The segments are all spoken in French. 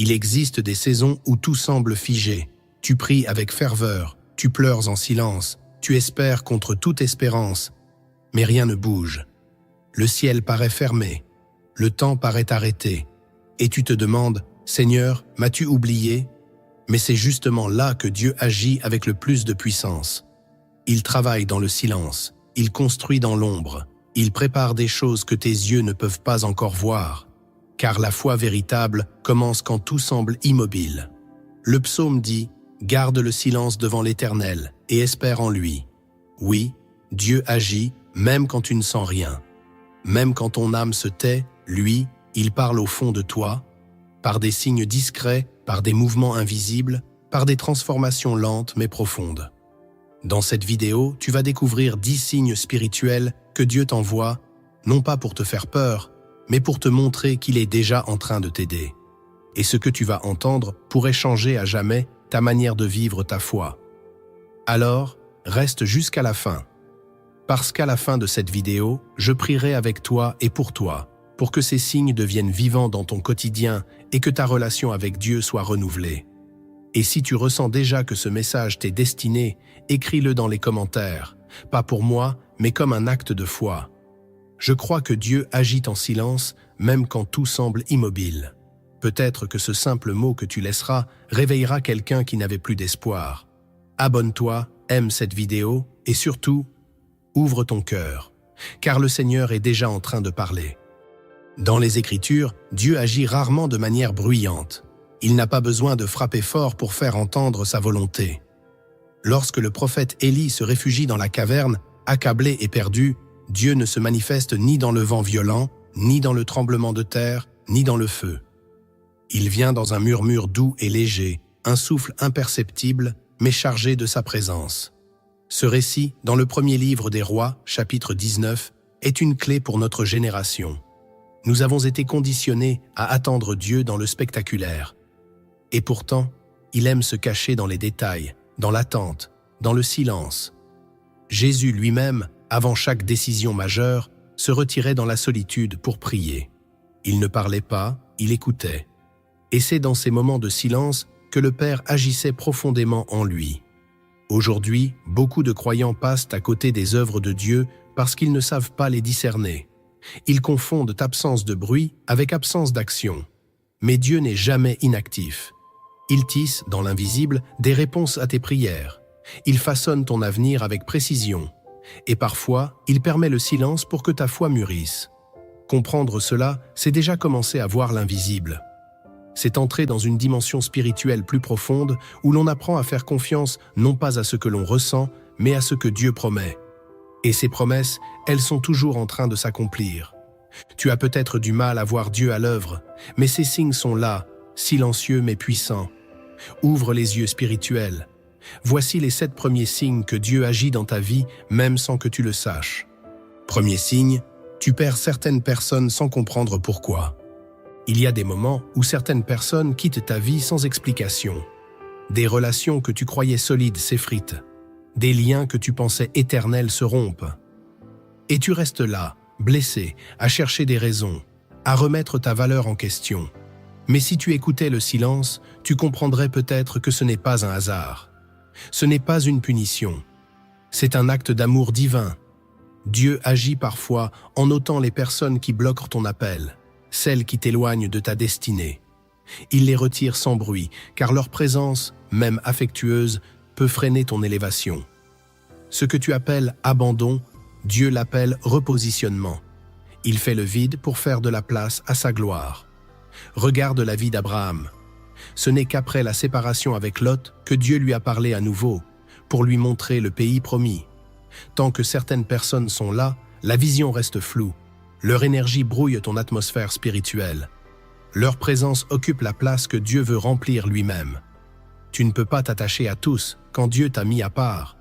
Il existe des saisons où tout semble figé. Tu pries avec ferveur, tu pleures en silence, tu espères contre toute espérance, mais rien ne bouge. Le ciel paraît fermé, le temps paraît arrêté, et tu te demandes, Seigneur, m'as-tu oublié? Mais c'est justement là que Dieu agit avec le plus de puissance. Il travaille dans le silence, il construit dans l'ombre, il prépare des choses que tes yeux ne peuvent pas encore voir. Car la foi véritable commence quand tout semble immobile. Le psaume dit « Garde le silence devant l'Éternel et espère en lui ». Oui, Dieu agit même quand tu ne sens rien. Même quand ton âme se tait, lui, il parle au fond de toi, par des signes discrets, par des mouvements invisibles, par des transformations lentes mais profondes. Dans cette vidéo, tu vas découvrir 10 signes spirituels que Dieu t'envoie, non pas pour te faire peur, mais pour te montrer qu'il est déjà en train de t'aider. Et ce que tu vas entendre pourrait changer à jamais ta manière de vivre ta foi. Alors, reste jusqu'à la fin. Parce qu'à la fin de cette vidéo, je prierai avec toi et pour toi, pour que ces signes deviennent vivants dans ton quotidien et que ta relation avec Dieu soit renouvelée. Et si tu ressens déjà que ce message t'est destiné, écris-le dans les commentaires, pas pour moi, mais comme un acte de foi. Je crois que Dieu agit en silence, même quand tout semble immobile. Peut-être que ce simple mot que tu laisseras réveillera quelqu'un qui n'avait plus d'espoir. Abonne-toi, aime cette vidéo et surtout, ouvre ton cœur, car le Seigneur est déjà en train de parler. Dans les Écritures, Dieu agit rarement de manière bruyante. Il n'a pas besoin de frapper fort pour faire entendre sa volonté. Lorsque le prophète Élie se réfugie dans la caverne, accablé et perdu, Dieu ne se manifeste ni dans le vent violent, ni dans le tremblement de terre, ni dans le feu. Il vient dans un murmure doux et léger, un souffle imperceptible, mais chargé de sa présence. Ce récit, dans le premier livre des Rois, chapitre 19, est une clé pour notre génération. Nous avons été conditionnés à attendre Dieu dans le spectaculaire. Et pourtant, il aime se cacher dans les détails, dans l'attente, dans le silence. Jésus lui-même, avant chaque décision majeure, se retirait dans la solitude pour prier. Il ne parlait pas, il écoutait. Et c'est dans ces moments de silence que le Père agissait profondément en lui. Aujourd'hui, beaucoup de croyants passent à côté des œuvres de Dieu parce qu'ils ne savent pas les discerner. Ils confondent absence de bruit avec absence d'action. Mais Dieu n'est jamais inactif. Il tisse, dans l'invisible, des réponses à tes prières. Il façonne ton avenir avec précision. Et parfois, il permet le silence pour que ta foi mûrisse. Comprendre cela, c'est déjà commencer à voir l'invisible. C'est entrer dans une dimension spirituelle plus profonde où l'on apprend à faire confiance non pas à ce que l'on ressent, mais à ce que Dieu promet. Et ces promesses, elles sont toujours en train de s'accomplir. Tu as peut-être du mal à voir Dieu à l'œuvre, mais ces signes sont là, silencieux mais puissants. Ouvre les yeux spirituels. Voici les 7 premiers signes que Dieu agit dans ta vie, même sans que tu le saches. Premier signe, tu perds certaines personnes sans comprendre pourquoi. Il y a des moments où certaines personnes quittent ta vie sans explication. Des relations que tu croyais solides s'effritent. Des liens que tu pensais éternels se rompent. Et tu restes là, blessé, à chercher des raisons, à remettre ta valeur en question. Mais si tu écoutais le silence, tu comprendrais peut-être que ce n'est pas un hasard. Ce n'est pas une punition. C'est un acte d'amour divin. Dieu agit parfois en ôtant les personnes qui bloquent ton appel, celles qui t'éloignent de ta destinée. Il les retire sans bruit, car leur présence, même affectueuse, peut freiner ton élévation. Ce que tu appelles abandon, Dieu l'appelle repositionnement. Il fait le vide pour faire de la place à sa gloire. Regarde la vie d'Abraham. Ce n'est qu'après la séparation avec Lot que Dieu lui a parlé à nouveau, pour lui montrer le pays promis. Tant que certaines personnes sont là, la vision reste floue. Leur énergie brouille ton atmosphère spirituelle. Leur présence occupe la place que Dieu veut remplir lui-même. Tu ne peux pas t'attacher à tous quand Dieu t'a mis à part.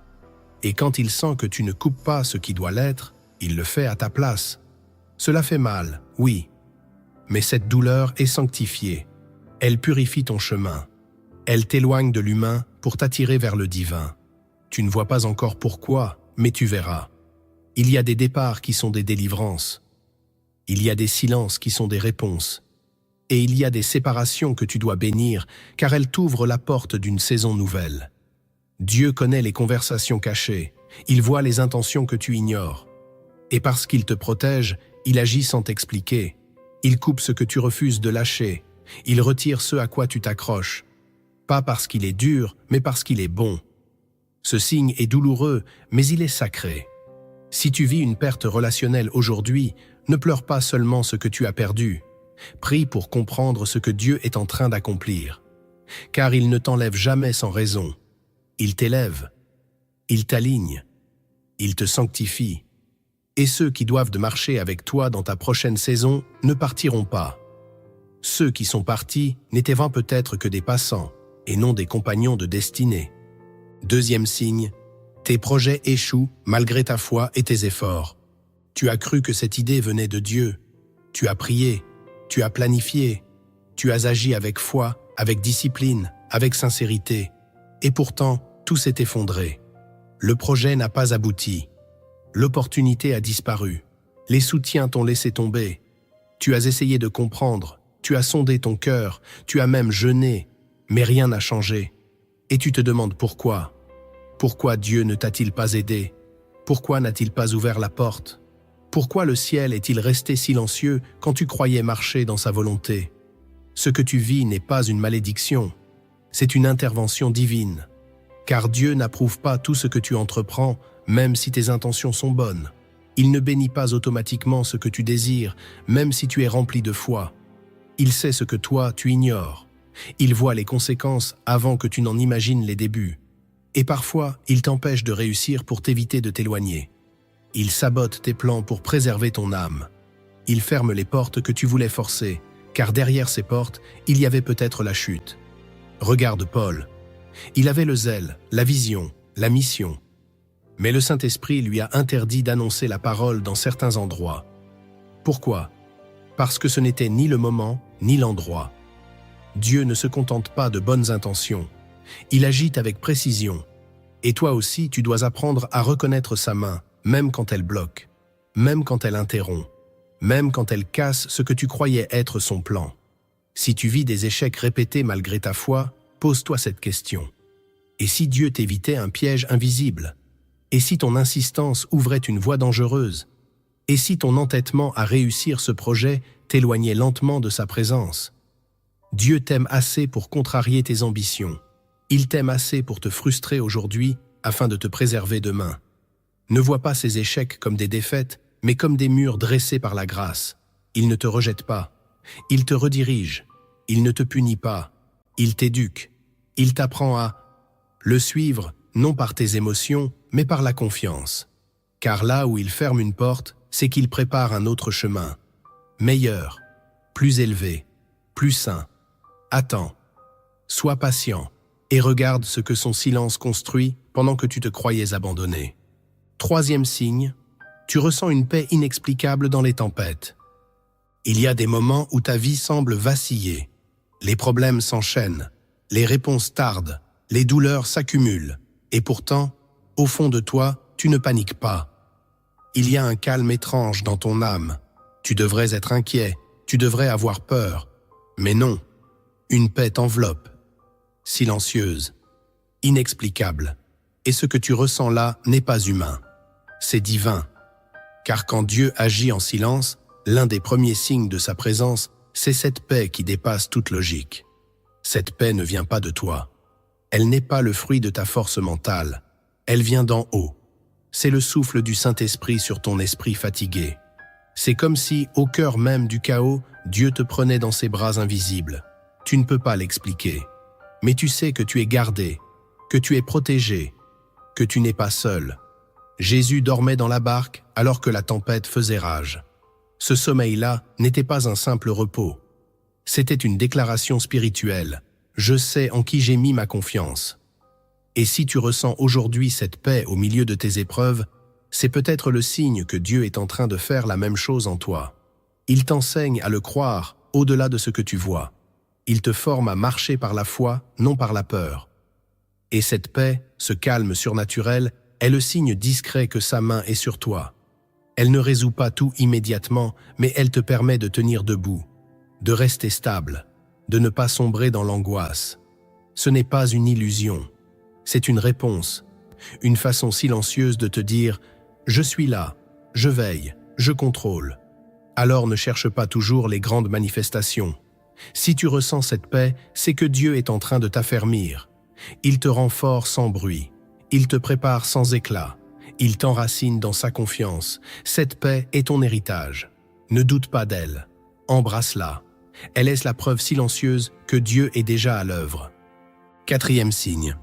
Et quand il sent que tu ne coupes pas ce qui doit l'être, il le fait à ta place. Cela fait mal, oui. Mais cette douleur est sanctifiée. Elle purifie ton chemin. Elle t'éloigne de l'humain pour t'attirer vers le divin. Tu ne vois pas encore pourquoi, mais tu verras. Il y a des départs qui sont des délivrances. Il y a des silences qui sont des réponses. Et il y a des séparations que tu dois bénir, car elles t'ouvrent la porte d'une saison nouvelle. Dieu connaît les conversations cachées, il voit les intentions que tu ignores. Et parce qu'il te protège, il agit sans t'expliquer. Il coupe ce que tu refuses de lâcher, il retire ce à quoi tu t'accroches. Pas parce qu'il est dur, mais parce qu'il est bon. Ce signe est douloureux, mais il est sacré. Si tu vis une perte relationnelle aujourd'hui, ne pleure pas seulement ce que tu as perdu. Prie pour comprendre ce que Dieu est en train d'accomplir. Car il ne t'enlève jamais sans raison. Il t'élève, il t'aligne, il te sanctifie. Et ceux qui doivent de marcher avec toi dans ta prochaine saison ne partiront pas. Ceux qui sont partis n'étaient peut-être que des passants, et non des compagnons de destinée. Deuxième signe, tes projets échouent malgré ta foi et tes efforts. Tu as cru que cette idée venait de Dieu. Tu as prié, tu as planifié, tu as agi avec foi, avec discipline, avec sincérité. Et pourtant, tout s'est effondré. Le projet n'a pas abouti. L'opportunité a disparu. Les soutiens t'ont laissé tomber. Tu as essayé de comprendre, tu as sondé ton cœur, tu as même jeûné, mais rien n'a changé. Et tu te demandes pourquoi. Pourquoi Dieu ne t'a-t-il pas aidé? Pourquoi n'a-t-il pas ouvert la porte? Pourquoi le ciel est-il resté silencieux quand tu croyais marcher dans sa volonté? Ce que tu vis n'est pas une malédiction, c'est une intervention divine. Car Dieu n'approuve pas tout ce que tu entreprends, même si tes intentions sont bonnes. Il ne bénit pas automatiquement ce que tu désires, même si tu es rempli de foi. Il sait ce que toi, tu ignores. Il voit les conséquences avant que tu n'en imagines les débuts. Et parfois, il t'empêche de réussir pour t'éviter de t'éloigner. Il sabote tes plans pour préserver ton âme. Il ferme les portes que tu voulais forcer, car derrière ces portes, il y avait peut-être la chute. Regarde Paul. Il avait le zèle, la vision, la mission. Mais le Saint-Esprit lui a interdit d'annoncer la parole dans certains endroits. Pourquoi? Parce que ce n'était ni le moment, ni l'endroit. Dieu ne se contente pas de bonnes intentions. Il agit avec précision. Et toi aussi, tu dois apprendre à reconnaître sa main, même quand elle bloque, même quand elle interrompt, même quand elle casse ce que tu croyais être son plan. Si tu vis des échecs répétés malgré ta foi, pose-toi cette question. Et si Dieu t'évitait un piège invisible? Et si ton insistance ouvrait une voie dangereuse? Et si ton entêtement à réussir ce projet t'éloignait lentement de sa présence? Dieu t'aime assez pour contrarier tes ambitions. Il t'aime assez pour te frustrer aujourd'hui afin de te préserver demain. Ne vois pas ces échecs comme des défaites, mais comme des murs dressés par la grâce. Il ne te rejette pas. Il te redirige. Il ne te punit pas. Il t'éduque. Il t'apprend à le suivre, non par tes émotions, mais par la confiance. Car là où il ferme une porte, c'est qu'il prépare un autre chemin. Meilleur, plus élevé, plus sain. Attends, sois patient et regarde ce que son silence construit pendant que tu te croyais abandonné. Troisième signe, tu ressens une paix inexplicable dans les tempêtes. Il y a des moments où ta vie semble vaciller. Les problèmes s'enchaînent, les réponses tardent, les douleurs s'accumulent. Et pourtant, au fond de toi, tu ne paniques pas. Il y a un calme étrange dans ton âme. Tu devrais être inquiet, tu devrais avoir peur. Mais non, une paix t'enveloppe, silencieuse, inexplicable. Et ce que tu ressens là n'est pas humain, c'est divin. Car quand Dieu agit en silence, l'un des premiers signes de sa présence, c'est cette paix qui dépasse toute logique. Cette paix ne vient pas de toi. Elle n'est pas le fruit de ta force mentale. Elle vient d'en haut. C'est le souffle du Saint-Esprit sur ton esprit fatigué. C'est comme si, au cœur même du chaos, Dieu te prenait dans ses bras invisibles. Tu ne peux pas l'expliquer. Mais tu sais que tu es gardé, que tu es protégé, que tu n'es pas seul. Jésus dormait dans la barque alors que la tempête faisait rage. Ce sommeil-là n'était pas un simple repos. C'était une déclaration spirituelle. Je sais en qui j'ai mis ma confiance. Et si tu ressens aujourd'hui cette paix au milieu de tes épreuves, c'est peut-être le signe que Dieu est en train de faire la même chose en toi. Il t'enseigne à le croire au-delà de ce que tu vois. Il te forme à marcher par la foi, non par la peur. Et cette paix, ce calme surnaturel, est le signe discret que sa main est sur toi. Elle ne résout pas tout immédiatement, mais elle te permet de tenir debout. de rester stable, de ne pas sombrer dans l'angoisse. Ce n'est pas une illusion, c'est une réponse, une façon silencieuse de te dire « Je suis là, je veille, je contrôle ». Alors ne cherche pas toujours les grandes manifestations. Si tu ressens cette paix, c'est que Dieu est en train de t'affermir. Il te rend fort sans bruit. Il te prépare sans éclat. Il t'enracine dans sa confiance. Cette paix est ton héritage. Ne doute pas d'elle. Embrasse-la. Elle est la preuve silencieuse que Dieu est déjà à l'œuvre. 4e signe.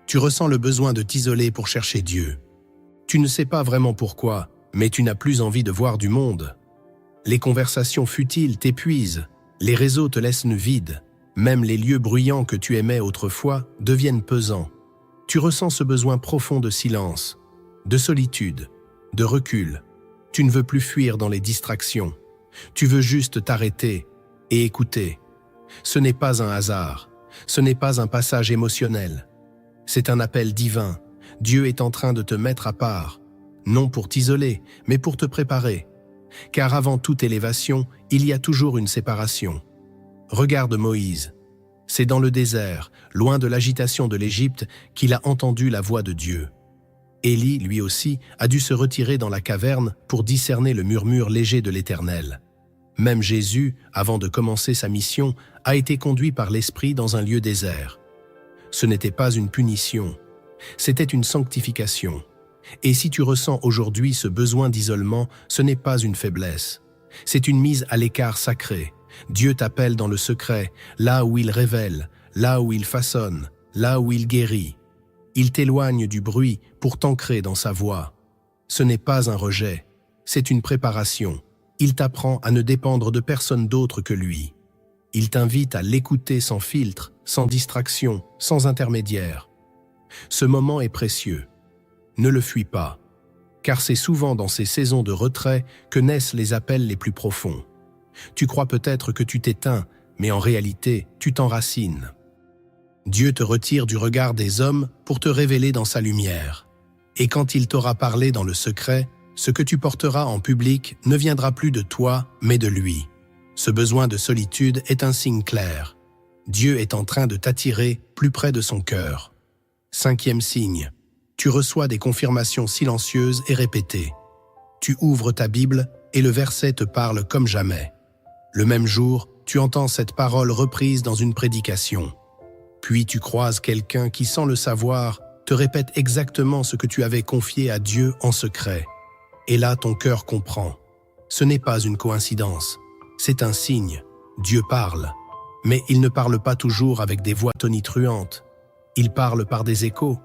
Tu ressens le besoin de t'isoler pour chercher Dieu. Tu ne sais pas vraiment pourquoi, mais tu n'as plus envie de voir du monde. Les conversations futiles t'épuisent, les réseaux te laissent vide, même les lieux bruyants que tu aimais autrefois deviennent pesants. Tu ressens ce besoin profond de silence, de solitude, de recul. Tu ne veux plus fuir dans les distractions. Tu veux juste t'arrêter et écouter. Ce n'est pas un hasard, ce n'est pas un passage émotionnel. C'est un appel divin. Dieu est en train de te mettre à part, non pour t'isoler, mais pour te préparer. Car avant toute élévation, il y a toujours une séparation. Regarde Moïse. C'est dans le désert, loin de l'agitation de l'Égypte, qu'il a entendu la voix de Dieu. Élie, lui aussi, a dû se retirer dans la caverne pour discerner le murmure léger de l'Éternel. Même Jésus, avant de commencer sa mission, a été conduit par l'Esprit dans un lieu désert. Ce n'était pas une punition, c'était une sanctification. Et si tu ressens aujourd'hui ce besoin d'isolement, ce n'est pas une faiblesse. C'est une mise à l'écart sacré. Dieu t'appelle dans le secret, là où il révèle, là où il façonne, là où il guérit. Il t'éloigne du bruit pour t'ancrer dans sa voix. Ce n'est pas un rejet, c'est une préparation. Il t'apprend à ne dépendre de personne d'autre que lui. Il t'invite à l'écouter sans filtre, sans distraction, sans intermédiaire. Ce moment est précieux. Ne le fuis pas, car c'est souvent dans ces saisons de retrait que naissent les appels les plus profonds. Tu crois peut-être que tu t'éteins, mais en réalité, tu t'enracines. Dieu te retire du regard des hommes pour te révéler dans sa lumière. Et quand il t'aura parlé dans le secret, ce que tu porteras en public ne viendra plus de toi, mais de lui. Ce besoin de solitude est un signe clair. Dieu est en train de t'attirer plus près de son cœur. 5e signe. Tu reçois des confirmations silencieuses et répétées. Tu ouvres ta Bible et le verset te parle comme jamais. Le même jour, tu entends cette parole reprise dans une prédication. Puis tu croises quelqu'un qui, sans le savoir, te répète exactement ce que tu avais confié à Dieu en secret. Et là, ton cœur comprend. Ce n'est pas une coïncidence, c'est un signe. Dieu parle. Mais il ne parle pas toujours avec des voix tonitruantes. Il parle par des échos,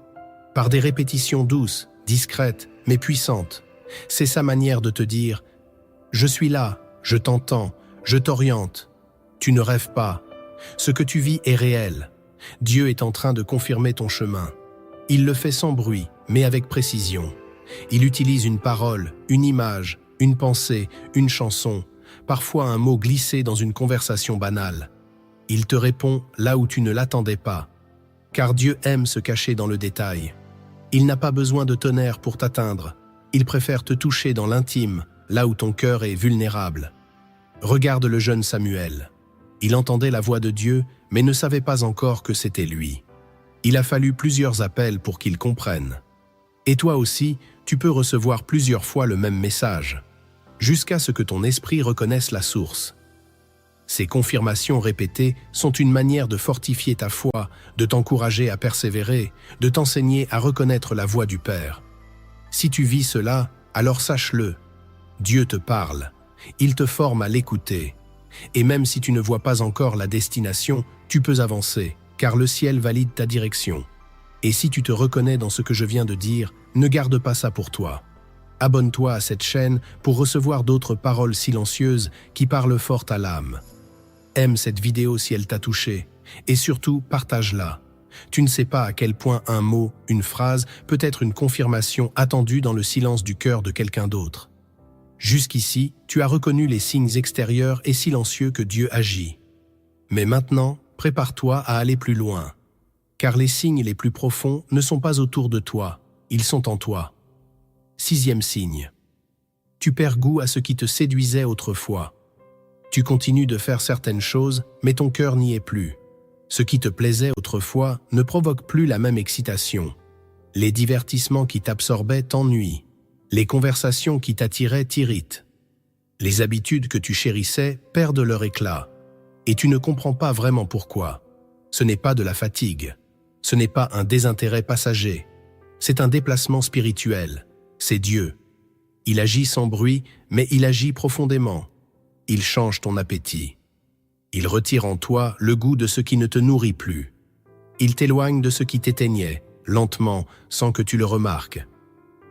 par des répétitions douces, discrètes, mais puissantes. C'est sa manière de te dire « Je suis là, je t'entends, je t'oriente. Tu ne rêves pas. Ce que tu vis est réel. Dieu est en train de confirmer ton chemin. Il le fait sans bruit, mais avec précision. Il utilise une parole, une image, une pensée, une chanson, parfois un mot glissé dans une conversation banale. Il te répond là où tu ne l'attendais pas, car Dieu aime se cacher dans le détail. Il n'a pas besoin de tonnerre pour t'atteindre. Il préfère te toucher dans l'intime, là où ton cœur est vulnérable. Regarde le jeune Samuel. Il entendait la voix de Dieu, mais ne savait pas encore que c'était lui. Il a fallu plusieurs appels pour qu'il comprenne. Et toi aussi, tu peux recevoir plusieurs fois le même message, jusqu'à ce que ton esprit reconnaisse la source. Ces confirmations répétées sont une manière de fortifier ta foi, de t'encourager à persévérer, de t'enseigner à reconnaître la voix du Père. Si tu vis cela, alors sache-le. Dieu te parle. Il te forme à l'écouter. Et même si tu ne vois pas encore la destination, tu peux avancer, car le ciel valide ta direction. Et si tu te reconnais dans ce que je viens de dire, ne garde pas ça pour toi. Abonne-toi à cette chaîne pour recevoir d'autres paroles silencieuses qui parlent fort à l'âme. Aime cette vidéo si elle t'a touché, et surtout partage-la. Tu ne sais pas à quel point un mot, une phrase, peut être une confirmation attendue dans le silence du cœur de quelqu'un d'autre. Jusqu'ici, tu as reconnu les signes extérieurs et silencieux que Dieu agit. Mais maintenant, prépare-toi à aller plus loin. Car les signes les plus profonds ne sont pas autour de toi, ils sont en toi. 6e signe. Tu perds goût à ce qui te séduisait autrefois. Tu continues de faire certaines choses, mais ton cœur n'y est plus. Ce qui te plaisait autrefois ne provoque plus la même excitation. Les divertissements qui t'absorbaient t'ennuient. Les conversations qui t'attiraient t'irritent. Les habitudes que tu chérissais perdent leur éclat. Et tu ne comprends pas vraiment pourquoi. Ce n'est pas de la fatigue. Ce n'est pas un désintérêt passager. C'est un déplacement spirituel. C'est Dieu. Il agit sans bruit, mais il agit profondément. Il change ton appétit. Il retire en toi le goût de ce qui ne te nourrit plus. Il t'éloigne de ce qui t'éteignait, lentement, sans que tu le remarques.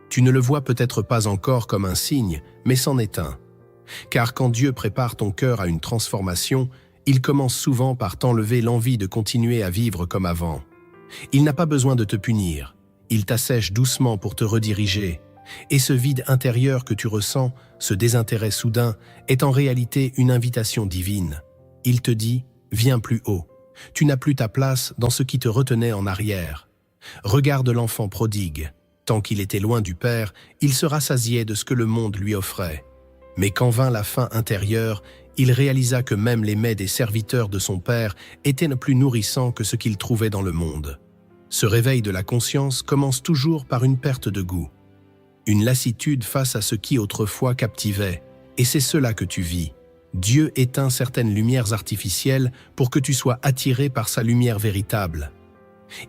Tu ne le vois peut-être pas encore comme un signe, mais c'en est un. Car quand Dieu prépare ton cœur à une transformation, il commence souvent par t'enlever l'envie de continuer à vivre comme avant. Il n'a pas besoin de te punir. Il t'assèche doucement pour te rediriger. Et ce vide intérieur que tu ressens, ce désintérêt soudain, est en réalité une invitation divine. Il te dit « Viens plus haut ». Tu n'as plus ta place dans ce qui te retenait en arrière. Regarde l'enfant prodigue. Tant qu'il était loin du Père, il se rassasiait de ce que le monde lui offrait. Mais quand vint la faim intérieure, il réalisa que même les mets des serviteurs de son Père étaient plus nourrissants que ce qu'il trouvait dans le monde. Ce réveil de la conscience commence toujours par une perte de goût. Une lassitude face à ce qui autrefois captivait, et c'est cela que tu vis. Dieu éteint certaines lumières artificielles pour que tu sois attiré par sa lumière véritable.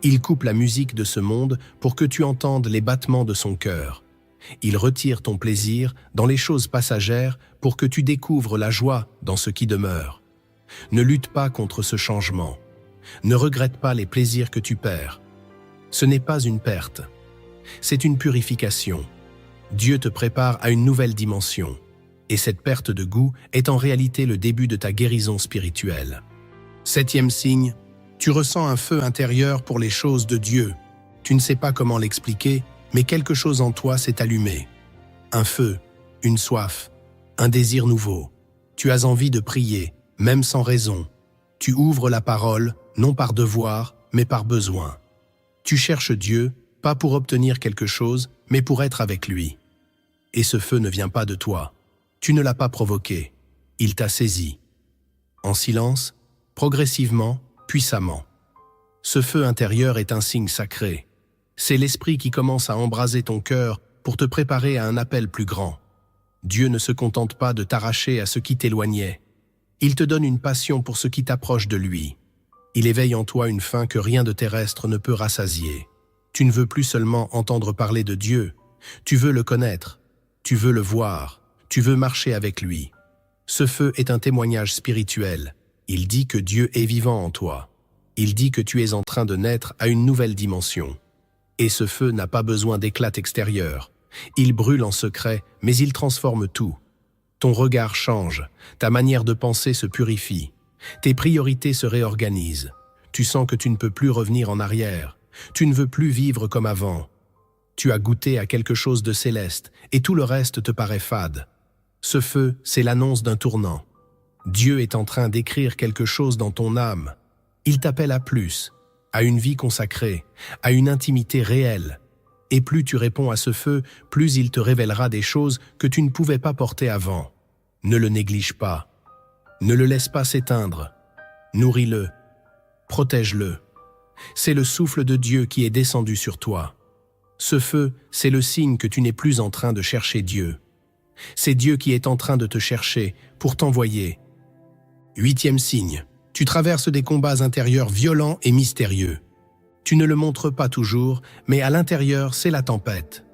Il coupe la musique de ce monde pour que tu entendes les battements de son cœur. Il retire ton plaisir dans les choses passagères pour que tu découvres la joie dans ce qui demeure. Ne lutte pas contre ce changement. Ne regrette pas les plaisirs que tu perds. Ce n'est pas une perte. C'est une purification. Dieu te prépare à une nouvelle dimension. Et cette perte de goût est en réalité le début de ta guérison spirituelle. 7e signe, tu ressens un feu intérieur pour les choses de Dieu. Tu ne sais pas comment l'expliquer, mais quelque chose en toi s'est allumé. Un feu, une soif, un désir nouveau. Tu as envie de prier, même sans raison. Tu ouvres la parole, non par devoir, mais par besoin. Tu cherches Dieu, pas pour obtenir quelque chose, mais pour être avec lui. Et ce feu ne vient pas de toi. Tu ne l'as pas provoqué. Il t'a saisi. En silence, progressivement, puissamment. Ce feu intérieur est un signe sacré. C'est l'esprit qui commence à embraser ton cœur pour te préparer à un appel plus grand. Dieu ne se contente pas de t'arracher à ce qui t'éloignait. Il te donne une passion pour ce qui t'approche de lui. Il éveille en toi une faim que rien de terrestre ne peut rassasier. Tu ne veux plus seulement entendre parler de Dieu. Tu veux le connaître. Tu veux le voir. Tu veux marcher avec lui. Ce feu est un témoignage spirituel. Il dit que Dieu est vivant en toi. Il dit que tu es en train de naître à une nouvelle dimension. Et ce feu n'a pas besoin d'éclat extérieur. Il brûle en secret, mais il transforme tout. Ton regard change, ta manière de penser se purifie. Tes priorités se réorganisent. Tu sens que tu ne peux plus revenir en arrière. Tu ne veux plus vivre comme avant. Tu as goûté à quelque chose de céleste, et tout le reste te paraît fade. Ce feu, c'est l'annonce d'un tournant. Dieu est en train d'écrire quelque chose dans ton âme. Il t'appelle à plus, à une vie consacrée, à une intimité réelle. Et plus tu réponds à ce feu, plus il te révélera des choses que tu ne pouvais pas porter avant. Ne le néglige pas. Ne le laisse pas s'éteindre. Nourris-le. Protège-le. C'est le souffle de Dieu qui est descendu sur toi. Ce feu, c'est le signe que tu n'es plus en train de chercher Dieu. C'est Dieu qui est en train de te chercher pour t'envoyer. 8e signe. Tu traverses des combats intérieurs violents et mystérieux. Tu ne le montres pas toujours, mais à l'intérieur, c'est la tempête.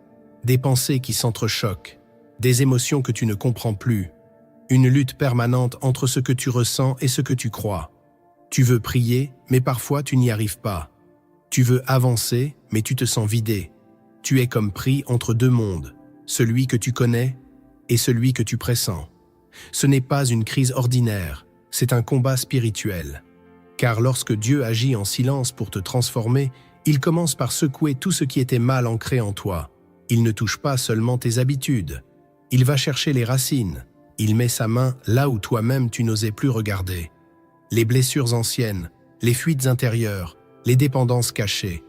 Des pensées qui s'entrechoquent, des émotions que tu ne comprends plus, une lutte permanente entre ce que tu ressens et ce que tu crois. Tu veux prier, mais parfois tu n'y arrives pas. Tu veux avancer, mais tu te sens vidé. Tu es comme pris entre deux mondes, celui que tu connais et celui que tu pressens. Ce n'est pas une crise ordinaire, c'est un combat spirituel. Car lorsque Dieu agit en silence pour te transformer, il commence par secouer tout ce qui était mal ancré en toi. Il ne touche pas seulement tes habitudes. Il va chercher les racines. Il met sa main là où toi-même tu n'osais plus regarder. Les blessures anciennes, les fuites intérieures, les dépendances cachées.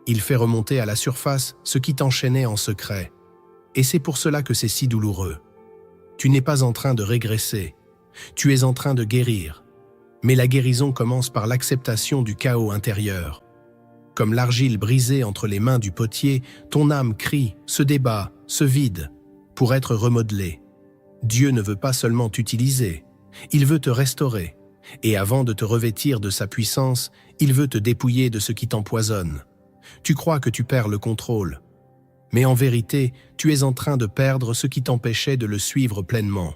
Il fait remonter à la surface ce qui t'enchaînait en secret. Et c'est pour cela que c'est si douloureux. Tu n'es pas en train de régresser. Tu es en train de guérir. Mais la guérison commence par l'acceptation du chaos intérieur. Comme l'argile brisée entre les mains du potier, ton âme crie, se débat, se vide, pour être remodelée. Dieu ne veut pas seulement t'utiliser, il veut te restaurer. Et avant de te revêtir de sa puissance, il veut te dépouiller de ce qui t'empoisonne. Tu crois que tu perds le contrôle. Mais en vérité, tu es en train de perdre ce qui t'empêchait de le suivre pleinement.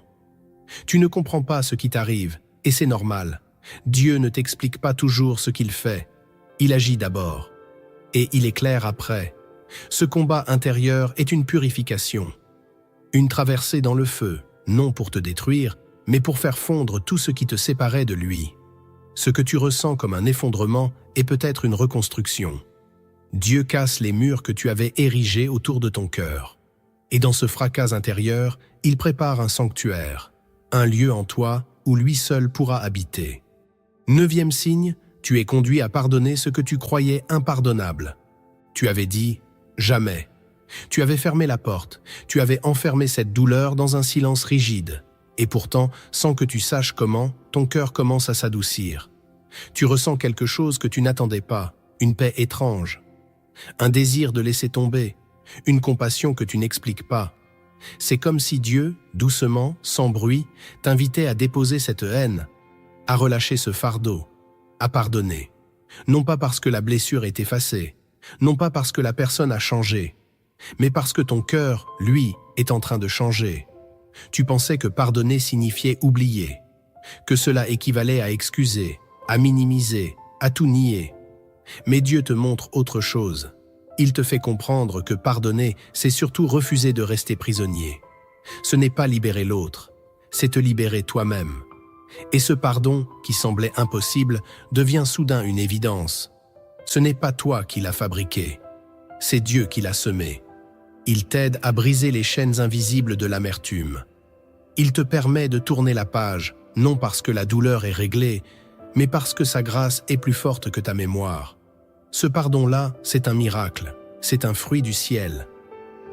Tu ne comprends pas ce qui t'arrive, et c'est normal. Dieu ne t'explique pas toujours ce qu'il fait. Il agit d'abord. Et il éclaire après. Ce combat intérieur est une purification. Une traversée dans le feu, non pour te détruire, mais pour faire fondre tout ce qui te séparait de lui. Ce que tu ressens comme un effondrement est peut-être une reconstruction. Dieu casse les murs que tu avais érigés autour de ton cœur. Et dans ce fracas intérieur, il prépare un sanctuaire, un lieu en toi où lui seul pourra habiter. 9e signe, tu es conduit à pardonner ce que tu croyais impardonnable. Tu avais dit « jamais ». Tu avais fermé la porte, tu avais enfermé cette douleur dans un silence rigide. Et pourtant, sans que tu saches comment, ton cœur commence à s'adoucir. Tu ressens quelque chose que tu n'attendais pas, une paix étrange. Un désir de laisser tomber, une compassion que tu n'expliques pas. C'est comme si Dieu, doucement, sans bruit, t'invitait à déposer cette haine, à relâcher ce fardeau, à pardonner. Non pas parce que la blessure est effacée, non pas parce que la personne a changé, mais parce que ton cœur, lui, est en train de changer. Tu pensais que pardonner signifiait oublier, que cela équivalait à excuser, à minimiser, à tout nier. Mais Dieu te montre autre chose. Il te fait comprendre que pardonner, c'est surtout refuser de rester prisonnier. Ce n'est pas libérer l'autre, c'est te libérer toi-même. Et ce pardon, qui semblait impossible, devient soudain une évidence. Ce n'est pas toi qui l'as fabriqué, c'est Dieu qui l'a semé. Il t'aide à briser les chaînes invisibles de l'amertume. Il te permet de tourner la page, non parce que la douleur est réglée, mais parce que sa grâce est plus forte que ta mémoire. Ce pardon-là, c'est un miracle, c'est un fruit du ciel.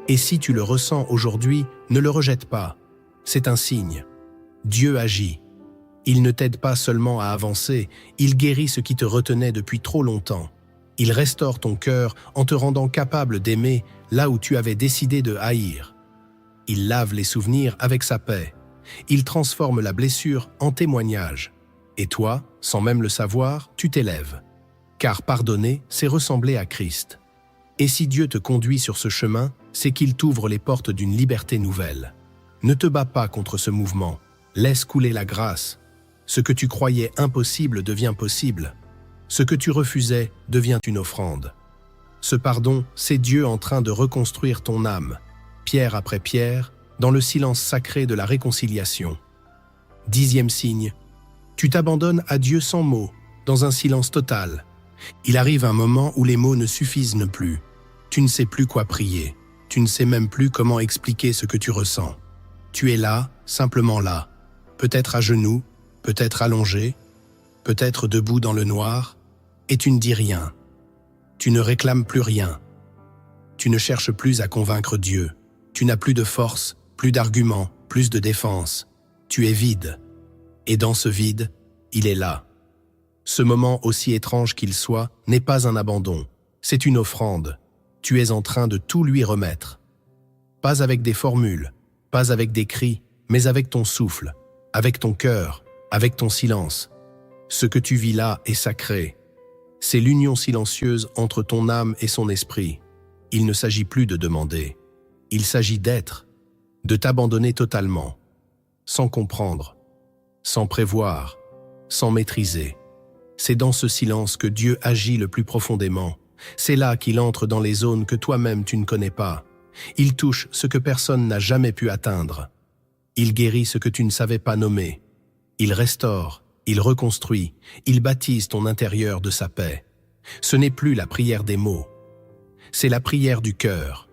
Et si tu le ressens aujourd'hui, ne le rejette pas. C'est un signe. Dieu agit. Il ne t'aide pas seulement à avancer, il guérit ce qui te retenait depuis trop longtemps. Il restaure ton cœur en te rendant capable d'aimer là où tu avais décidé de haïr. Il lave les souvenirs avec sa paix. Il transforme la blessure en témoignage. Et toi, sans même le savoir, tu t'élèves. Car pardonner, c'est ressembler à Christ. Et si Dieu te conduit sur ce chemin, c'est qu'il t'ouvre les portes d'une liberté nouvelle. Ne te bats pas contre ce mouvement. Laisse couler la grâce. Ce que tu croyais impossible devient possible. Ce que tu refusais devient une offrande. Ce pardon, c'est Dieu en train de reconstruire ton âme, pierre après pierre, dans le silence sacré de la réconciliation. 10e signe. Tu t'abandonnes à Dieu sans mots, dans un silence total. Il arrive un moment où les mots ne suffisent plus. Tu ne sais plus quoi prier. Tu ne sais même plus comment expliquer ce que tu ressens. Tu es là, simplement là. Peut-être à genoux, peut-être allongé, peut-être debout dans le noir, et tu ne dis rien. Tu ne réclames plus rien. Tu ne cherches plus à convaincre Dieu. Tu n'as plus de force, plus d'arguments, plus de défense. Tu es vide. Et dans ce vide, il est là. Ce moment, aussi étrange qu'il soit, n'est pas un abandon. C'est une offrande. Tu es en train de tout lui remettre. Pas avec des formules, pas avec des cris, mais avec ton souffle, avec ton cœur, avec ton silence. Ce que tu vis là est sacré. C'est l'union silencieuse entre ton âme et son esprit. Il ne s'agit plus de demander. Il s'agit d'être, de t'abandonner totalement, sans comprendre, sans prévoir, sans maîtriser. C'est dans ce silence que Dieu agit le plus profondément. C'est là qu'il entre dans les zones que toi-même tu ne connais pas. Il touche ce que personne n'a jamais pu atteindre. Il guérit ce que tu ne savais pas nommer. Il restaure, il reconstruit, il baptise ton intérieur de sa paix. Ce n'est plus la prière des mots. C'est la prière du cœur.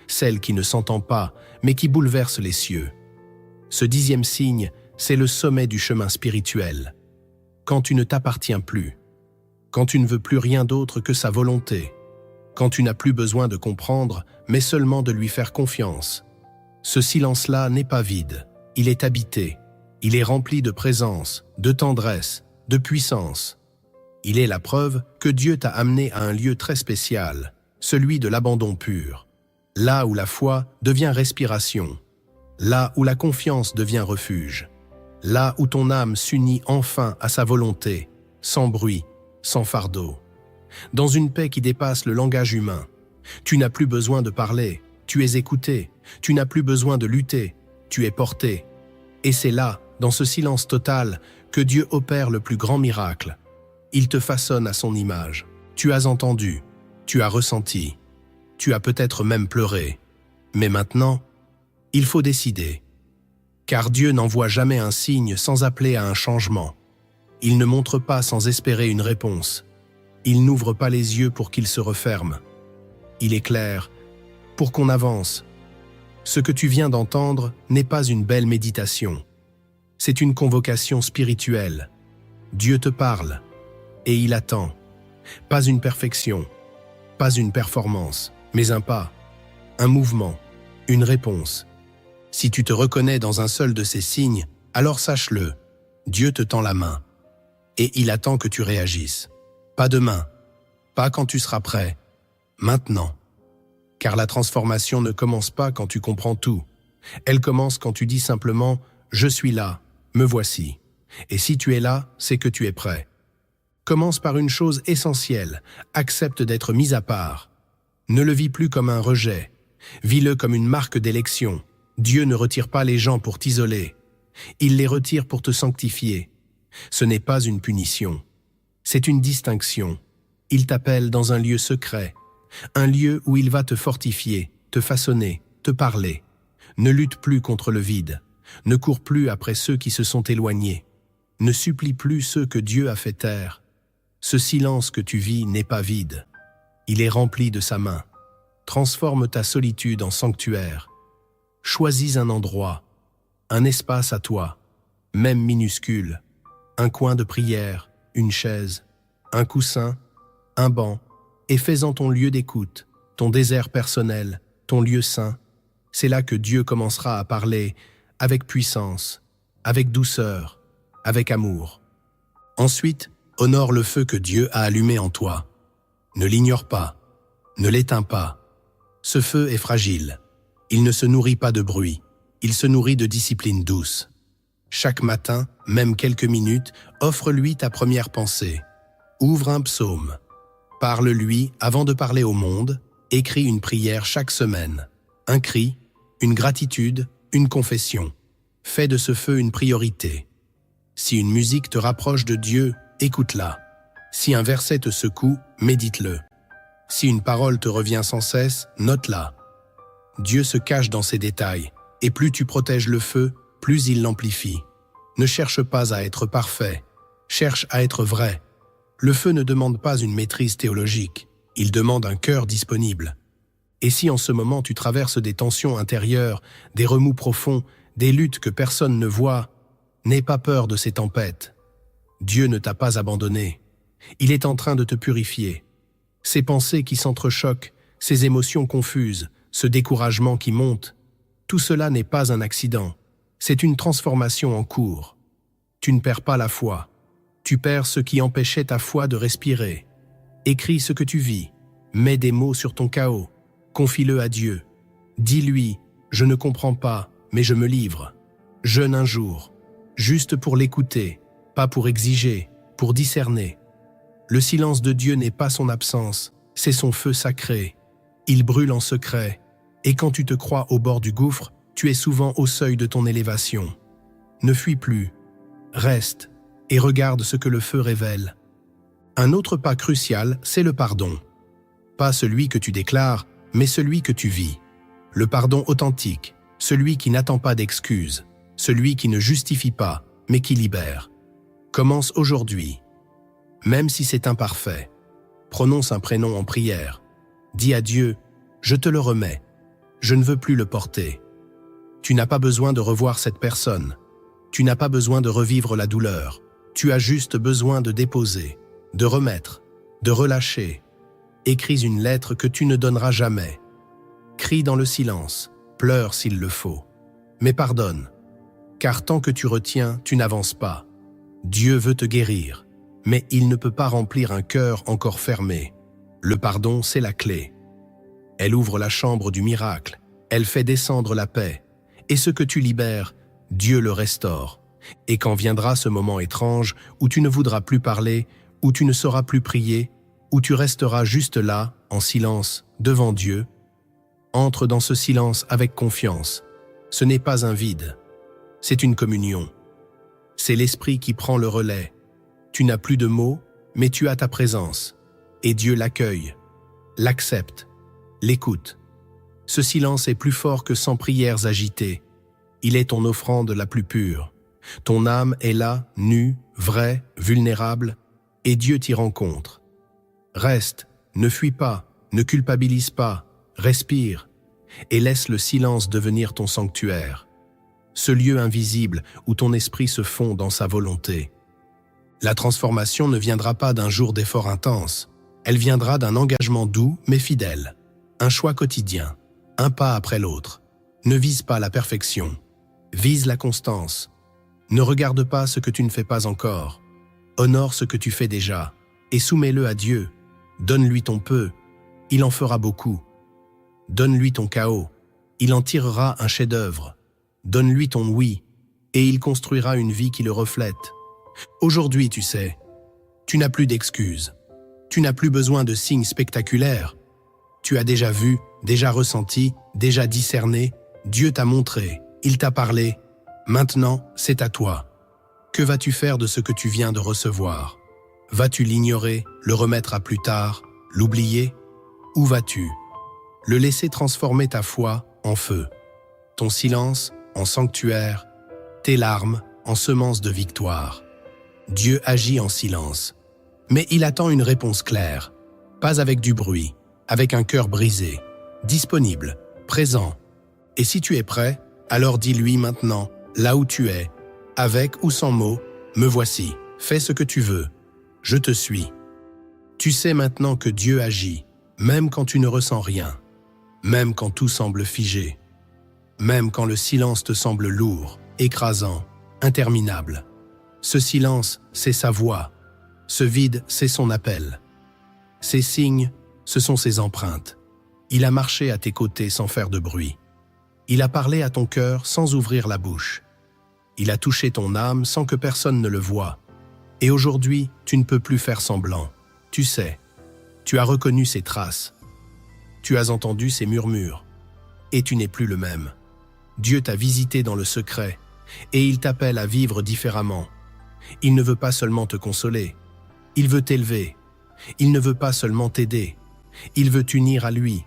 Celle qui ne s'entend pas, mais qui bouleverse les cieux. Ce 10e signe, c'est le sommet du chemin spirituel. Quand tu ne t'appartiens plus, quand tu ne veux plus rien d'autre que sa volonté, quand tu n'as plus besoin de comprendre, mais seulement de lui faire confiance. Ce silence-là n'est pas vide, il est habité, Il est rempli de présence, de tendresse, de puissance. Il est la preuve que Dieu t'a amené à un lieu très spécial, celui de l'abandon pur. Là où la foi devient respiration. Là où la confiance devient refuge. Là où ton âme s'unit enfin à sa volonté, sans bruit, sans fardeau. Dans une paix qui dépasse le langage humain. Tu n'as plus besoin de parler, tu es écouté. Tu n'as plus besoin de lutter, tu es porté. Et c'est là, dans ce silence total, que Dieu opère le plus grand miracle. Il te façonne à son image. Tu as entendu, tu as ressenti, tu as peut-être même pleuré. Mais maintenant, il faut décider. Car Dieu n'envoie jamais un signe sans appeler à un changement. Il ne montre pas sans espérer une réponse. Il n'ouvre pas les yeux pour qu'ils se referment. Il éclaire pour qu'on avance. Ce que tu viens d'entendre n'est pas une belle méditation. C'est une convocation spirituelle. Dieu te parle, et il attend. Pas une perfection, pas une performance, mais un pas, un mouvement, une réponse. Si tu te reconnais dans un seul de ces signes, alors sache-le, Dieu te tend la main, et il attend que tu réagisses. Pas demain, pas quand tu seras prêt, maintenant. Car la transformation ne commence pas quand tu comprends tout. Elle commence quand tu dis simplement « Je suis là, me voici ». Et si tu es là, c'est que tu es prêt. Commence par une chose essentielle, accepte d'être mis à part. Ne le vis plus comme un rejet, vis-le comme une marque d'élection. Dieu ne retire pas les gens pour t'isoler. Il les retire pour te sanctifier. Ce n'est pas une punition, c'est une distinction. Il t'appelle dans un lieu secret, un lieu où il va te fortifier, te façonner, te parler. Ne lutte plus contre le vide, ne cours plus après ceux qui se sont éloignés, ne supplie plus ceux que Dieu a fait taire. Ce silence que tu vis n'est pas vide, il est rempli de sa main. Transforme ta solitude en sanctuaire. Choisis un endroit, un espace à toi, même minuscule, un coin de prière, une chaise, un coussin, un banc, et fais-en ton lieu d'écoute, ton désert personnel, ton lieu saint. C'est là que Dieu commencera à parler avec puissance, avec douceur, avec amour. Ensuite, honore le feu que Dieu a allumé en toi. Ne l'ignore pas, ne l'éteins pas. Ce feu est fragile. Il ne se nourrit pas de bruit, il se nourrit de discipline douce. Chaque matin, même quelques minutes, offre-lui ta première pensée. Ouvre un psaume. Parle-lui avant de parler au monde, écris une prière chaque semaine. Un cri, une gratitude, une confession. Fais de ce feu une priorité. Si une musique te rapproche de Dieu, écoute-la. Si un verset te secoue, médite-le. Si une parole te revient sans cesse, note-la. Dieu se cache dans ces détails, et plus tu protèges le feu, plus il l'amplifie. Ne cherche pas à être parfait, cherche à être vrai. Le feu ne demande pas une maîtrise théologique, il demande un cœur disponible. Et si en ce moment tu traverses des tensions intérieures, des remous profonds, des luttes que personne ne voit, n'aie pas peur de ces tempêtes. Dieu ne t'a pas abandonné. Il est en train de te purifier. Ces pensées qui s'entrechoquent, ces émotions confuses, ce découragement qui monte, tout cela n'est pas un accident. C'est une transformation en cours. Tu ne perds pas la foi. Tu perds ce qui empêchait ta foi de respirer. Écris ce que tu vis. Mets des mots sur ton chaos. Confie-le à Dieu. Dis-lui, je ne comprends pas, mais je me livre. Jeûne un jour, juste pour l'écouter, pas pour exiger, pour discerner. Le silence de Dieu n'est pas son absence, c'est son feu sacré. Il brûle en secret, et quand tu te crois au bord du gouffre, tu es souvent au seuil de ton élévation. Ne fuis plus, reste et regarde ce que le feu révèle. Un autre pas crucial, c'est le pardon. Pas celui que tu déclares, mais celui que tu vis. Le pardon authentique, celui qui n'attend pas d'excuses, celui qui ne justifie pas, mais qui libère. Commence aujourd'hui. Même si c'est imparfait, prononce un prénom en prière. Dis à Dieu, je te le remets, je ne veux plus le porter. Tu n'as pas besoin de revoir cette personne. Tu n'as pas besoin de revivre la douleur. Tu as juste besoin de déposer, de remettre, de relâcher. Écris une lettre que tu ne donneras jamais. Crie dans le silence, pleure s'il le faut. Mais pardonne. car tant que tu retiens, tu n'avances pas. Dieu veut te guérir, mais il ne peut pas remplir un cœur encore fermé. Le pardon, c'est la clé. Elle ouvre la chambre du miracle, elle fait descendre la paix, et ce que tu libères, Dieu le restaure. Et quand viendra ce moment étrange où tu ne voudras plus parler, où tu ne sauras plus prier, où tu resteras juste là, en silence, devant Dieu, entre dans ce silence avec confiance. Ce n'est pas un vide, c'est une communion. C'est l'Esprit qui prend le relais. Tu n'as plus de mots, mais tu as ta présence. Et Dieu l'accueille, l'accepte, l'écoute. Ce silence est plus fort que 100 prières agitées. Il est ton offrande la plus pure. Ton âme est là, nue, vraie, vulnérable, et Dieu t'y rencontre. Reste, ne fuis pas, ne culpabilise pas, respire, et laisse le silence devenir ton sanctuaire. Ce lieu invisible où ton esprit se fond dans sa volonté. La transformation ne viendra pas d'un jour d'effort intense. Elle viendra d'un engagement doux mais fidèle. Un choix quotidien, un pas après l'autre. Ne vise pas la perfection, vise la constance. Ne regarde pas ce que tu ne fais pas encore. Honore ce que tu fais déjà et soumets-le à Dieu. Donne-lui ton peu, il en fera beaucoup. Donne-lui ton chaos, il en tirera un chef-d'œuvre. Donne-lui ton oui et il construira une vie qui le reflète. Aujourd'hui, tu sais, tu n'as plus d'excuses. Tu n'as plus besoin de signes spectaculaires. Tu as déjà vu, déjà ressenti, déjà discerné. Dieu t'a montré, il t'a parlé. Maintenant, c'est à toi. Que vas-tu faire de ce que tu viens de recevoir? Vas-tu l'ignorer, le remettre à plus tard, l'oublier? Où vas-tu? Le laisser transformer ta foi en feu, ton silence en sanctuaire, tes larmes en semences de victoire. Dieu agit en silence, mais il attend une réponse claire, pas avec du bruit, avec un cœur brisé, disponible, présent. Et si tu es prêt, alors dis-lui maintenant, là où tu es, avec ou sans mots, me voici, fais ce que tu veux, je te suis. Tu sais maintenant que Dieu agit, même quand tu ne ressens rien, même quand tout semble figé, même quand le silence te semble lourd, écrasant, interminable. Ce silence, c'est sa voix. Ce vide, c'est son appel. Ces signes, ce sont ses empreintes. Il a marché à tes côtés sans faire de bruit. Il a parlé à ton cœur sans ouvrir la bouche. Il a touché ton âme sans que personne ne le voie. Et aujourd'hui, tu ne peux plus faire semblant. Tu sais, tu as reconnu ses traces. Tu as entendu ses murmures. Et tu n'es plus le même. Dieu t'a visité dans le secret, et il t'appelle à vivre différemment. Il ne veut pas seulement te consoler, il veut t'élever. Il ne veut pas seulement t'aider, il veut t'unir à lui.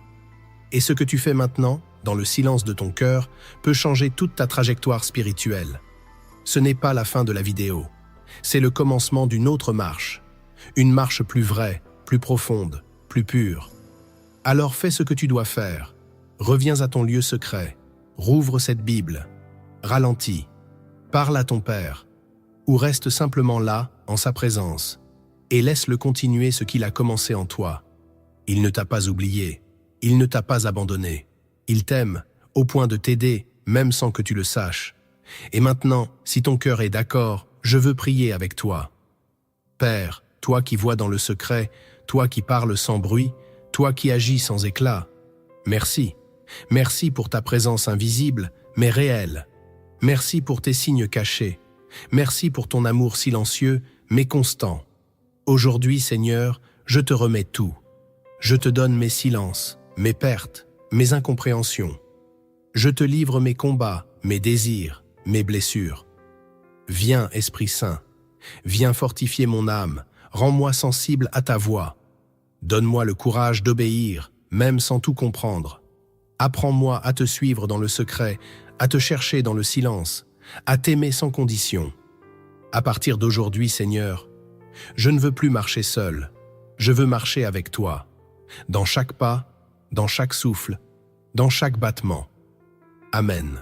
Et ce que tu fais maintenant, dans le silence de ton cœur, peut changer toute ta trajectoire spirituelle. Ce n'est pas la fin de la vidéo, c'est le commencement d'une autre marche. Une marche plus vraie, plus profonde, plus pure. Alors fais ce que tu dois faire. Reviens à ton lieu secret, rouvre cette Bible, ralentis, parle à ton Père, ou reste simplement là, en sa présence, et laisse-le continuer ce qu'il a commencé en toi. Il ne t'a pas oublié, il ne t'a pas abandonné. Il t'aime, au point de t'aider, même sans que tu le saches. Et maintenant, si ton cœur est d'accord, je veux prier avec toi. Père, toi qui vois dans le secret, toi qui parles sans bruit, toi qui agis sans éclat, merci. Merci pour ta présence invisible, mais réelle. Merci pour tes signes cachés. Merci pour ton amour silencieux, mais constant. Aujourd'hui, Seigneur, je te remets tout. Je te donne mes silences, mes pertes, mes incompréhensions. Je te livre mes combats, mes désirs, mes blessures. Viens, Esprit Saint, viens fortifier mon âme, rends-moi sensible à ta voix. Donne-moi le courage d'obéir, même sans tout comprendre. Apprends-moi à te suivre dans le secret, à te chercher dans le silence, à t'aimer sans condition. À partir d'aujourd'hui, Seigneur, je ne veux plus marcher seul, je veux marcher avec toi, dans chaque pas, dans chaque souffle, dans chaque battement. Amen.